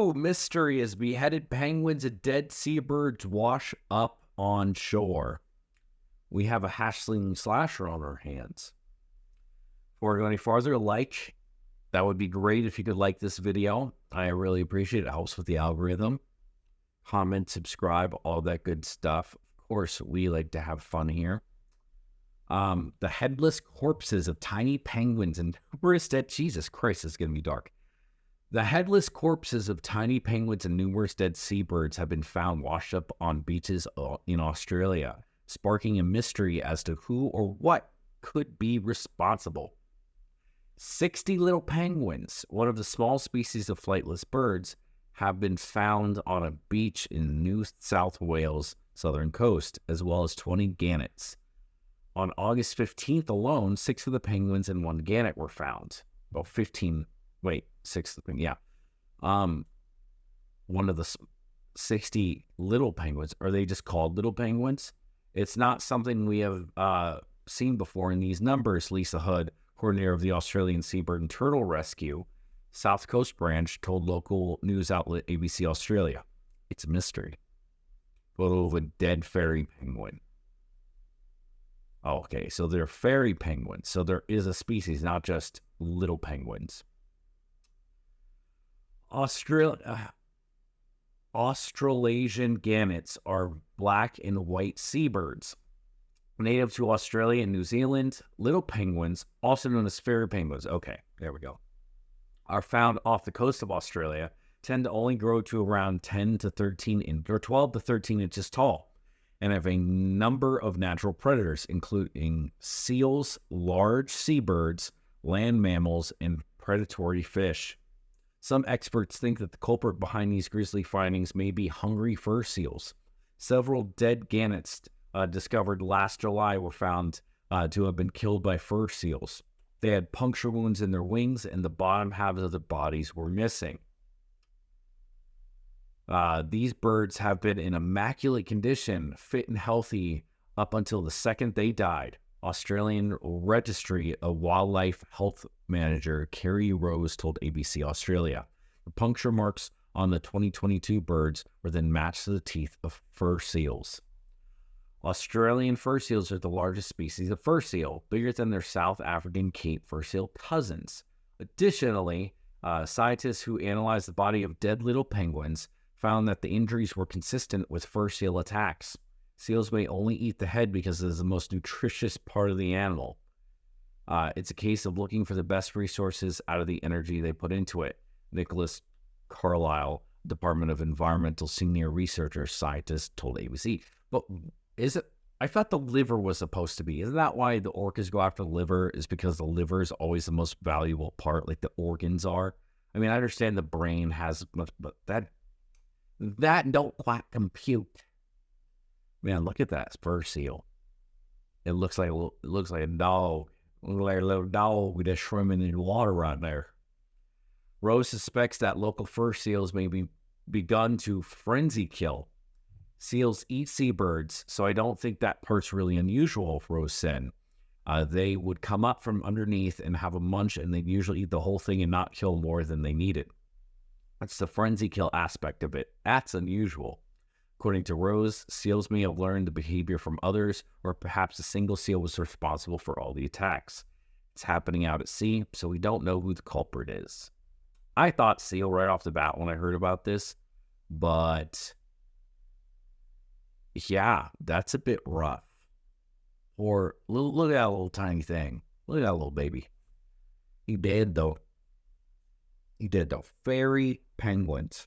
Ooh, mystery as beheaded penguins and dead seabirds wash up on shore. We have a hash-slinging slasher on our hands. Before we go any farther, that would be great if you could like this video. I really appreciate it. It helps with the algorithm. Comment, subscribe, all that good stuff. Of course, we like to have fun here. The headless corpses of tiny penguins and numerous dead... Jesus Christ, it's going to be dark. The headless corpses of tiny penguins and numerous dead seabirds have been found washed up on beaches in Australia, sparking a mystery as to who or what could be responsible. 60 little penguins, one of the small species of flightless birds, have been found on a beach in New South Wales southern coast, as well as 20 gannets. On August 15th alone, 6 of the penguins and 1 gannet were found. Well, 6, yeah. One of the 60 little penguins, are they just called little penguins? It's not something we have seen before in these numbers, Lisa Hood, coordinator of the Australian Seabird and Turtle Rescue South Coast Branch, told local news outlet ABC Australia. It's a mystery. Photo of a dead fairy penguin. Oh, okay, so they're fairy penguins. So there is a species, not just little penguins. Australasian gannets are black and white seabirds. Native to Australia and New Zealand, little penguins, also known as fairy penguins, okay, there we go, are found off the coast of Australia, tend to only grow to around 10 to 13 or 12 to 13 inches tall, and have a number of natural predators, including seals, large seabirds, land mammals, and predatory fish. Some experts think that the culprit behind these grisly findings may be hungry fur seals. Several dead gannets discovered last July were found to have been killed by fur seals. They had puncture wounds in their wings, and the bottom halves of their bodies were missing. These birds have been in immaculate condition, fit and healthy, up until the second they died. Australian Registry of Wildlife Health Manager Kerry Rose told ABC Australia. The puncture marks on the 2022 birds were then matched to the teeth of fur seals. Australian fur seals are the largest species of fur seal, bigger than their South African Cape fur seal cousins. Additionally, scientists who analyzed the body of dead little penguins found that the injuries were consistent with fur seal attacks. Seals may only eat the head because it is the most nutritious part of the animal. It's a case of looking for the best resources out of the energy they put into it. Nicholas Carlisle, Department of Environmental Senior Researcher Scientist, told ABC. But is it? I thought the liver was supposed to be. Isn't that why the orcas go after the liver? Is because the liver is always the most valuable part, like the organs are? I mean, I understand the brain has much, but that don't quite compute. Man, look at that fur seal. It looks like a dog. It looks like a little dog just swimming in the water right there. Rose suspects that local fur seals may be begun to frenzy kill. Seals eat seabirds, so I don't think that part's really unusual, Rose said. They would come up from underneath and have a munch, and they'd usually eat the whole thing and not kill more than they needed. That's the frenzy kill aspect of it. That's unusual. According to Rose, seals may have learned the behavior from others, or perhaps a single seal was responsible for all the attacks. It's happening out at sea, so we don't know who the culprit is. I thought seal right off the bat when I heard about this, but yeah, that's a bit rough. Or look at that little tiny thing. Look at that little baby. He did though. Fairy penguins.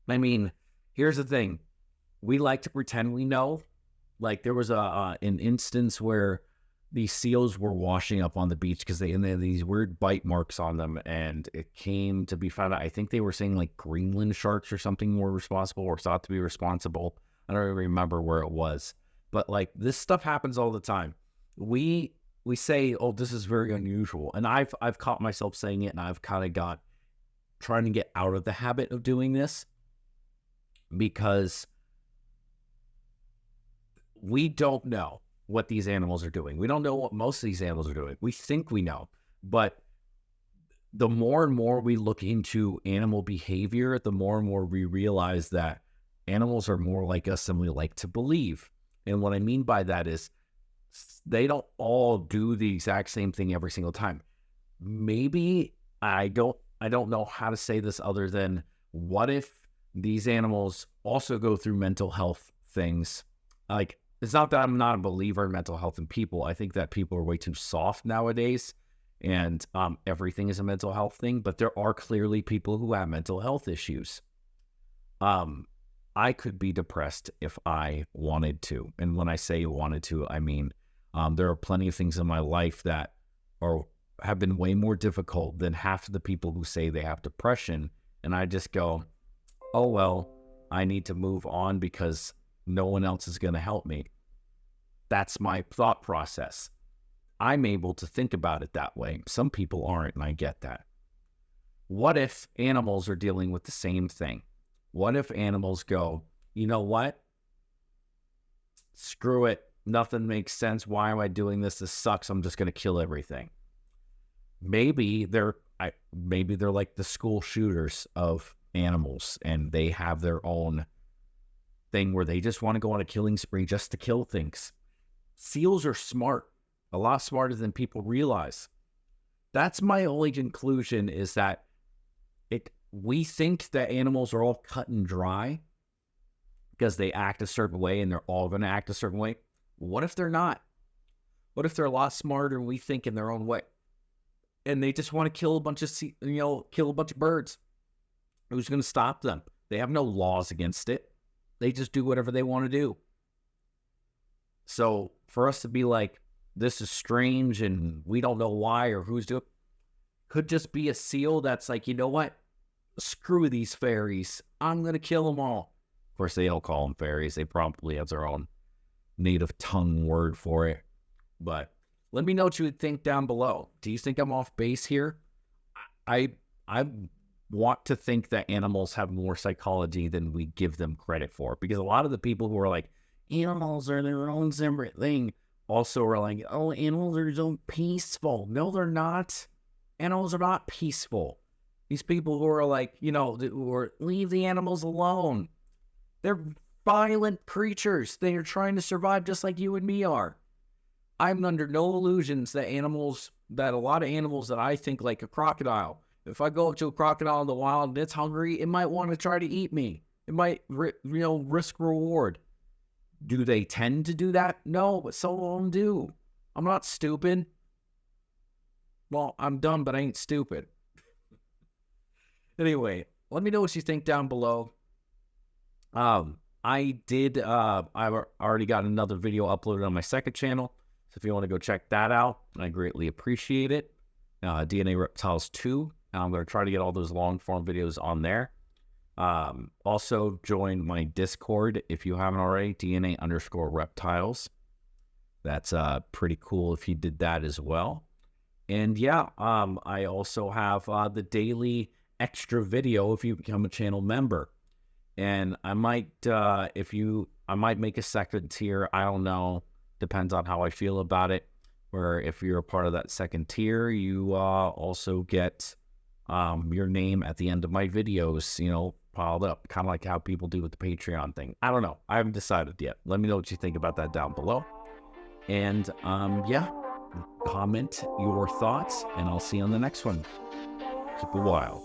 I mean, here's the thing. We like to pretend we know. Like there was an instance where these seals were washing up on the beach because they had these weird bite marks on them, and it came to be found out. I think they were saying like Greenland sharks or something were responsible or thought to be responsible. I don't even remember where it was. But like this stuff happens all the time. We say, oh, this is very unusual. And I've caught myself saying it, and I've kind of got trying to get out of the habit of doing this because we don't know what these animals are doing. We don't know what most of these animals are doing. We think we know, but the more and more we look into animal behavior, the more and more we realize that animals are more like us than we like to believe. And what I mean by that is they don't all do the exact same thing every single time. Maybe I don't know how to say this other than, what if these animals also go through mental health things? Like, it's not that I'm not a believer in mental health in people. I think that people are way too soft nowadays, and everything is a mental health thing, but there are clearly people who have mental health issues. I could be depressed if I wanted to. And when I say wanted to, I mean, there are plenty of things in my life that have been way more difficult than half of the people who say they have depression. And I just go, oh, well, I need to move on because no one else is going to help me. That's my thought process. I'm able to think about it that way. Some people aren't, and I get that. What if animals are dealing with the same thing? What if animals go, you know what? Screw it. Nothing makes sense. Why am I doing this? This sucks. I'm just going to kill everything. Maybe they're like the school shooters of animals, and they have their own thing where they just want to go on a killing spree just to kill things. Seals are smart, a lot smarter than people realize. That's my only conclusion, is that we think that animals are all cut and dry because they act a certain way and they're all going to act a certain way. What if they're not? What if they're a lot smarter than we think in their own way? And they just want to kill a bunch of birds. Who's going to stop them? They have no laws against it. They just do whatever they want to do. So for us to be like, this is strange and we don't know why or who's doing it, could just be a seal that's like, you know what? Screw these fairies. I'm going to kill them all. Of course, they don't call them fairies. They probably have their own native tongue word for it. But let me know what you would think down below. Do you think I'm off base here? I want to think that animals have more psychology than we give them credit for. Because a lot of the people who are like, animals are their own separate thing, also are like, oh, animals are so peaceful. No, they're not. Animals are not peaceful. These people who are like, leave the animals alone. They're violent creatures. They are trying to survive just like you and me are. I'm under no illusions that a lot of animals that I think, like a crocodile, if I go up to a crocodile in the wild and it's hungry, it might want to try to eat me. It might, risk reward. Do they tend to do that? No, but some of them do. I'm not stupid. Well, I'm dumb, but I ain't stupid. Anyway, let me know what you think down below. I've already got another video uploaded on my second channel. So if you want to go check that out, I greatly appreciate it. DNA Reptiles 2. I'm going to try to get all those long form videos on there. Also join my Discord if you haven't already, DNA_reptiles. That's pretty cool if you did that as well. And yeah, I also have the daily extra video if you become a channel member. And I might make a second tier. I don't know. Depends on how I feel about it. Where if you're a part of that second tier, you also get your name at the end of my videos, piled up, kind of like how people do with the Patreon thing. I don't know. I haven't decided yet. Let me know what you think about that down below. And yeah, comment your thoughts, and I'll see you on the next one. Keep it wild.